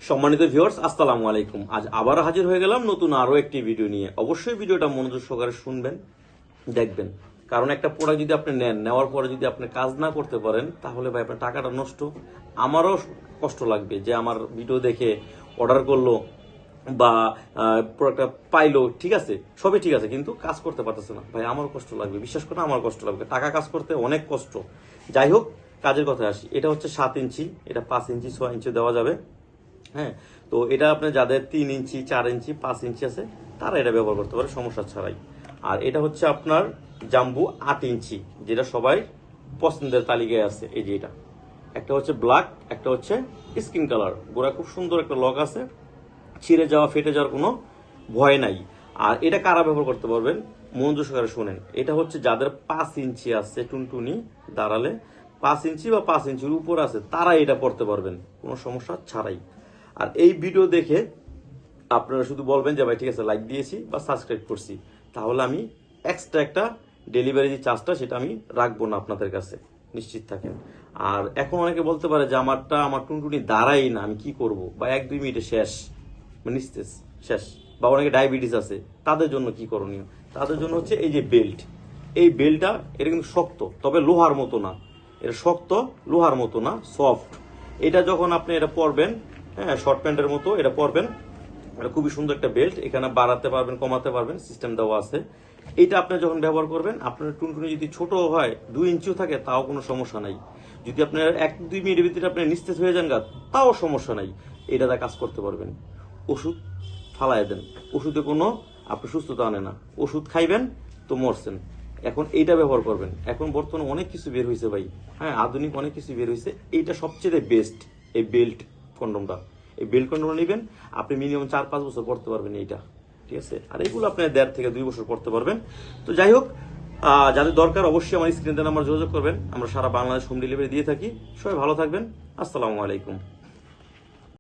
সম্মানিত ভিউয়ার্স, আসসালামু আলাইকুম। আজ আবার হাজির হয়ে গেলাম নতুন আরো একটি ভিডিও নিয়ে। অবশ্যই ভিডিওটা মনোযোগ সহকারে শুনবেন, দেখবেন। কারণ একটা প্রোডাক্ট যদি আপনি নেন, নেওয়ার পরে যদি আপনি কাজ না করতে পারেন, তাহলে ভাই আপনার টাকাটা নষ্ট। আমারও কষ্ট লাগবে যে আমার ভিডিও দেখে অর্ডার করলো বা প্রোডাক্টটা পাইলো, ঠিক আছে, সবই ঠিক আছে, কিন্তু কাজ করতে পারতেছে না। ভাই আমারও কষ্ট লাগবে, বিশ্বাস করে আমার কষ্ট লাগবে। টাকা কাজ করতে অনেক কষ্ট। যাই হোক, কাজের কথায় আসি। এটা হচ্ছে 7 ইঞ্চি, এটা 5 ইঞ্চি 6 ইঞ্চি দেওয়া যাবে। হ্যাঁ, তো এটা আপনি যাদের 3 ইঞ্চি 4 ইঞ্চি 5 ইঞ্চি আছে তারা এটা ব্যবহার করতে পারে সমস্যা ছাড়াই। আর এটা হচ্ছে আপনার জাম্বু 8 ইঞ্চি, যেটা সবাই পছন্দের তালিকায় আছে। এই যে এটা একটা হচ্ছে ব্ল্যাক, একটা হচ্ছে স্কিন কালার। গোড়া খুব সুন্দর একটা লক আছে, ছিঁড়ে যাওয়া ফেটে যাওয়ার কোনো ভয় নাই। আর এটা কারা ব্যবহার করতে পারবেন মনোযোগ সহকারে শোনেন। এটা হচ্ছে যাদের 5 ইঞ্চি আছে, টুনটুনি দাঁড়ালে 5 ইঞ্চি বা 5 ইঞ্চির উপর আছে, তারা এটা পড়তে পারবেন কোনো সমস্যা ছাড়াই। আর এই ভিডিও দেখে আপনারা শুধু বলবেন যে ভাই ঠিক আছে, লাইক দিয়েছি বা সাবস্ক্রাইব করছি, তাহলে আমি এক্সট্রা একটা ডেলিভারি যে চার্জটা সেটা আমি রাখবো না আপনাদের কাছে, নিশ্চিত থাকেন। আর এখন অনেকে বলতে পারে যে আমার টুনটুনি দাঁড়াই না, আমি কি করব, বা 1-2 মিনিটে শেষ, মানে নিস্তেজ শেষ। বা অনেকে ডায়াবেটিস আছে, তাদের জন্য কি করণীয়? তাদের জন্য হচ্ছে এই যে বেল্ট। এই বেল্টটা এটা কিন্তু শক্ত, তবে লোহার মতো না। এটা শক্ত, লোহার মতো না, সফট। এটা যখন আপনি এটা পরবেন, হ্যাঁ, শর্ট প্যান্টের মতো এটা পরবেন। এটা খুবই সুন্দর একটা বেল্ট, এখানে বাড়াতে পারবেন কমাতে পারবেন, সিস্টেম দেওয়া আছে। এটা আপনি যখন ব্যবহার করবেন, আপনার টুনটুনি যদি ছোট হয় 2 ইঞ্চিও থাকে, তাও কোনো সমস্যা নাই। যদি আপনার 1-2 মিনিটের ভিতরে আপনি নিস্তেজ হয়ে যান গা, তাও সমস্যা নাই। এটাতে কাজ করতে পারবেন। ওষুধ ফালাই দেন, ওষুধে কোনো আপনি সুস্থতা আনে না। ওষুধ খাইবেন তো মরছেন। এখন এইটা ব্যবহার করবেন। এখন বর্তমানে অনেক কিছু বের হয়েছে ভাই, হ্যাঁ, আধুনিক অনেক কিছু বের হয়েছে। এইটা সবচেয়ে বেস্ট, এই বেল্ট কন্ডমটা। এই বেল্ট কন্ডমটা নেবেন, আপনি মিনিমাম 4-5 বছর পড়তে পারবেন এইটা, ঠিক আছে। আর এগুলো আপনি 1.5 থেকে 2 বছর পড়তে পারবেন। তো যাই হোক, যাদের দরকার অবশ্যই আমার স্ক্রিনে নাম্বার যোগাযোগ করবেন। আমরা সারা বাংলাদেশ হোম ডেলিভারি দিয়ে থাকি। সবাই ভালো থাকবেন। আসসালামু আলাইকুম।